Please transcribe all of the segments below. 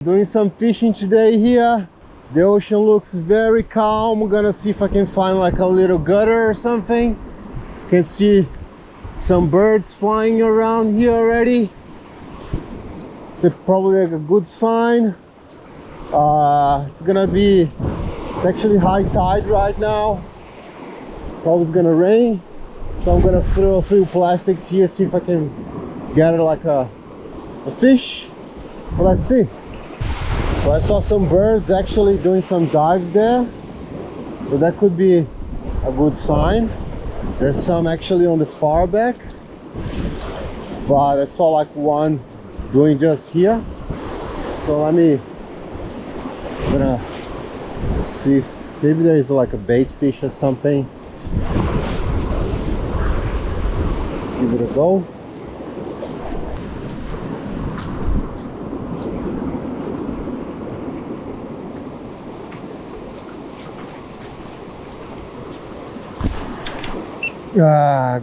Doing some fishing today here. The ocean looks very calm. I'm gonna see if I can find like a little gutter or something. Can see some birds flying around here already. It's probably like a good sign. It's actually high tide right now. Probably it's gonna rain. So I'm gonna throw a few plastics here, see if I can gather like a fish. Well, let's see. So I saw some birds actually doing some dives there, so that could be a good sign. There's some actually on the far back, but I saw like one doing just here. So I'm gonna see if maybe there is like a bait fish or something. Let's give it a go.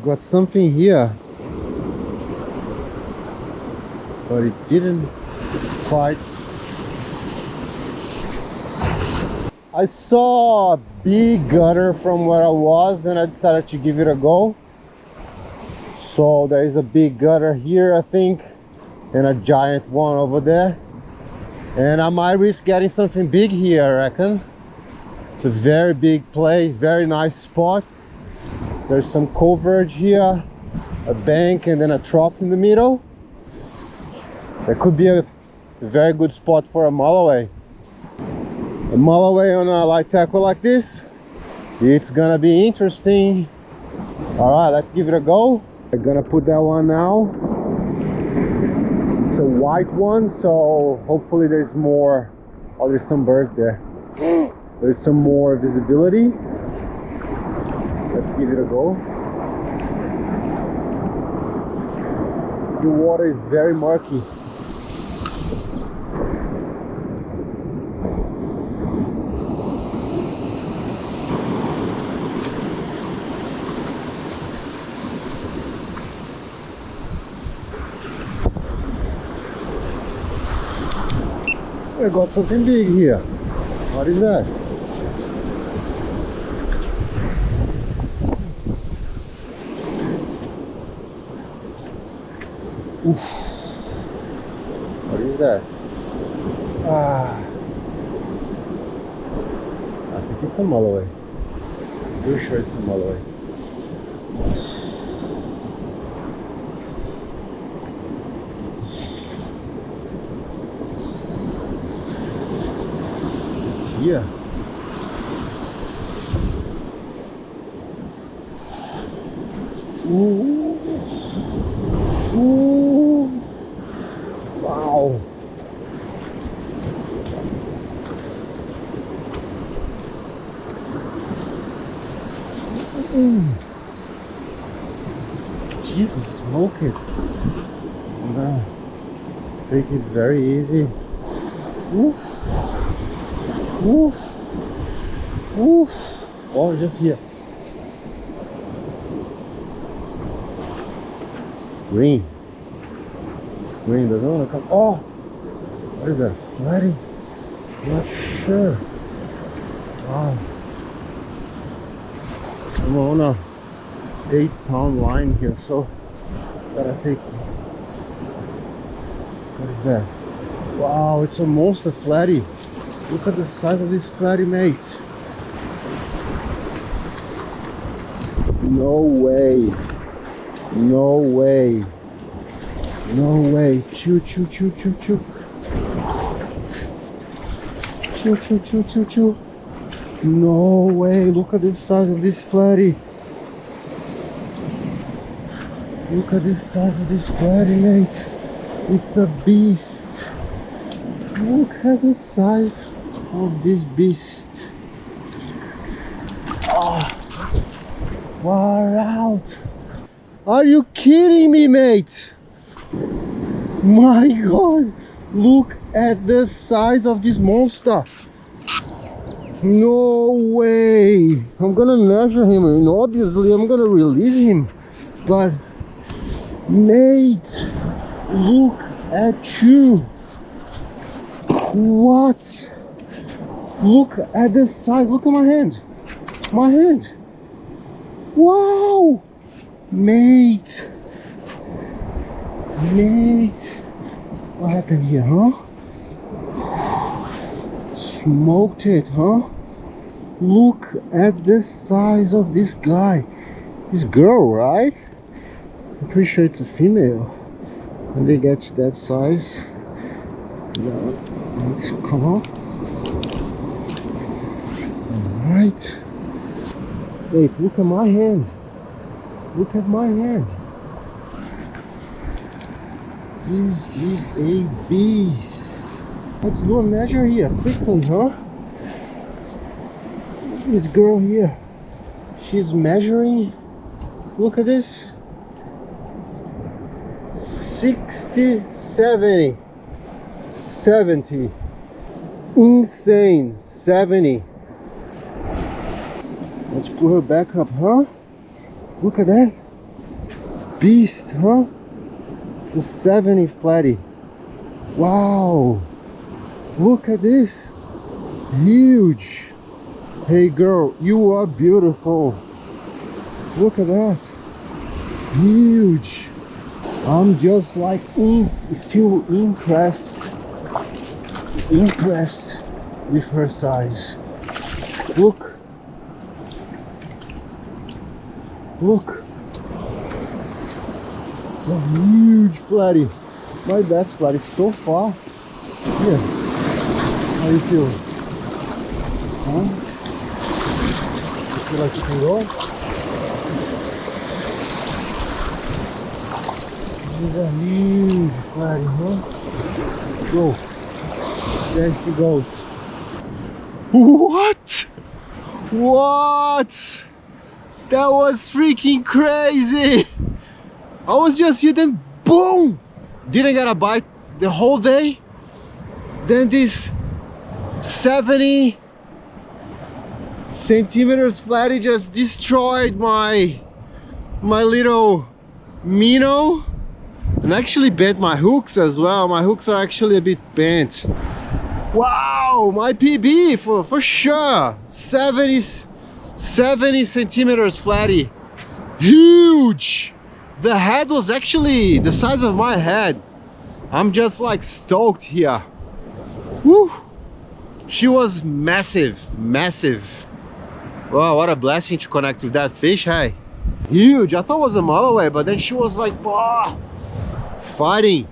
Got something here, but it didn't quite. I saw a big gutter from where I was and I decided to give it a go. So there is a big gutter here, I think, and a giant one over there, and I might risk getting something big here, I reckon. It's a very big place, very nice spot. There's some coverage here, a bank, and then a trough in the middle. That could be a very good spot for a mulloway. A mulloway on a light tackle like this, it's gonna be interesting. All right, let's give it a go. I'm gonna put that one now. It's a white one, so hopefully there's more. Oh, there's some birds there. There's some more visibility. Let's give it a go. The water is very murky. I got something big here. What is that? Oof. What is that? I think it's a mulloway. I'm pretty sure it's a mulloway. It's here. Ooh. Ooh. Wow. Jesus, smoke it. I'm gonna take it very easy. Oof. Oof. Oof. Oh, just here. Green. Green doesn't want to come. Oh, what is that? Flatty? Not sure. Wow. I'm on a 8-pound line here, so gotta take it. What is that? Wow, it's almost a flatty. Look at the size of this flatty, mate. No way. No way. No way. Chew, chew, chew, chew, chew. Chew, chew, chew, chew, chew. No way. Look at the size of this flatty. Look at the size of this flatty, mate. It's a beast. Look at the size of this beast. Oh, far out. Are you kidding me, mate? My God, look at the size of this monster. No way. I'm gonna nurture him, and obviously I'm gonna release him, but mate, look at you. What? Look at this size. Look at my hand. My hand. Wow. Mate. Mate. What happened here, huh? Smoked it, huh? Look at the size of this guy. This girl, right? I'm pretty sure it's a female. And they get that size. Now, let's come on. Alright. Wait, look at my hand. Look at my hand. This is a beast. Let's do a measure here quickly, huh? This girl here, she's measuring. Look at this. 60, 70. 70. Insane. 70. Let's pull her back up, huh? Look at that. Beast, huh? It's a 70 flatty. Wow. Look at this. Huge. Hey girl, you are beautiful. Look at that. Huge. I'm just like still impressed with her size. Look. Look. It's a huge flatty. My best flatty so far. Here. How you feel? Huh? You feel like you can go? This is a huge flatty, huh? Go. There she goes. What? What? That was freaking crazy! I was just here, then boom! Didn't get a bite the whole day. Then this 70 centimeters flatty just destroyed my little minnow, and actually bent my hooks as well. My hooks are actually a bit bent. Wow, my PB for sure. 70 centimeters flatty. Huge. The head was actually the size of my head. I'm just like stoked here. Woo. She was massive, massive. Wow, what a blessing to connect with that fish, hey. Huge. I thought it was a mile away, but then she was like, oh, fighting.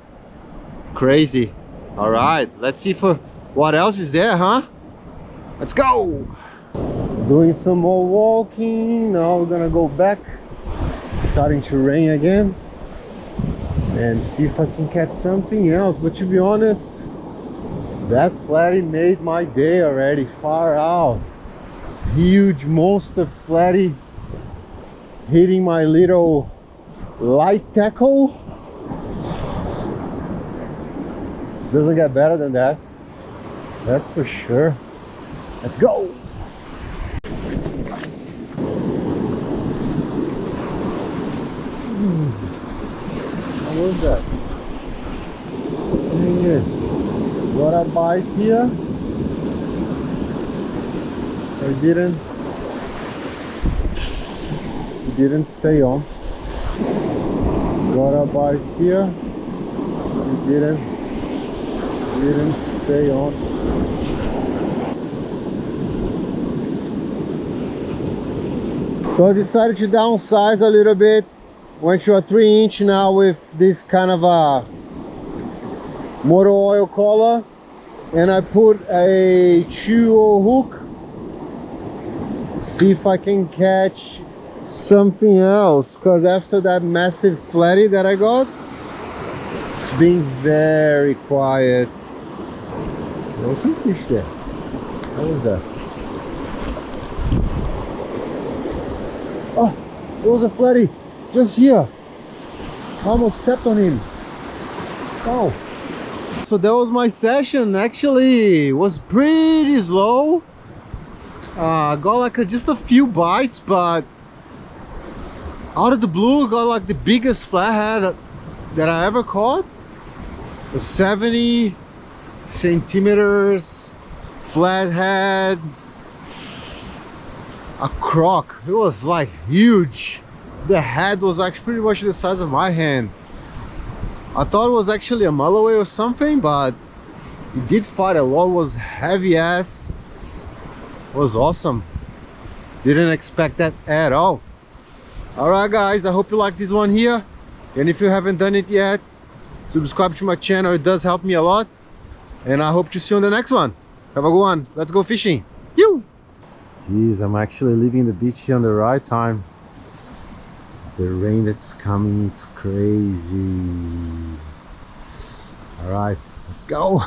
Crazy. All right, let's see for what else is there, huh? Let's go. Doing some more walking. Now we're gonna go back. It's starting to rain again, and see if I can catch something else. But to be honest, that flatty made my day already. Far out. Huge monster flatty hitting my little light tackle. Doesn't get better than that, that's for sure. Let's go. What was that? Yeah. Got a bite here. It didn't stay on. Got a bite here. It didn't stay on. So I decided to downsize a little bit. Went to a 3-inch now with this kind of a motor oil collar, and I put a 2-0 hook. See if I can catch something else, because after that massive flatty that I got, it's been very quiet. There was some fish there. What was that? Oh, there was a flatty just here. I almost stepped on him. Oh, so that was my session. Actually, it was pretty slow. Got like just a few bites, but out of the blue got like the biggest flathead that I ever caught. A 70 centimeters. Flathead. A croc. It was like huge. The head was actually pretty much the size of my hand. I thought it was actually a mulloway or something, but it did fight a lot. It was heavy ass. It was awesome. Didn't expect that at all. Alright guys, I hope you like this one here. And if you haven't done it yet, subscribe to my channel. It does help me a lot. And I hope to see you on the next one. Have a good one. Let's go fishing. You. Jeez, I'm actually leaving the beach here on the right time. The rain that's coming, it's crazy. All right, let's go.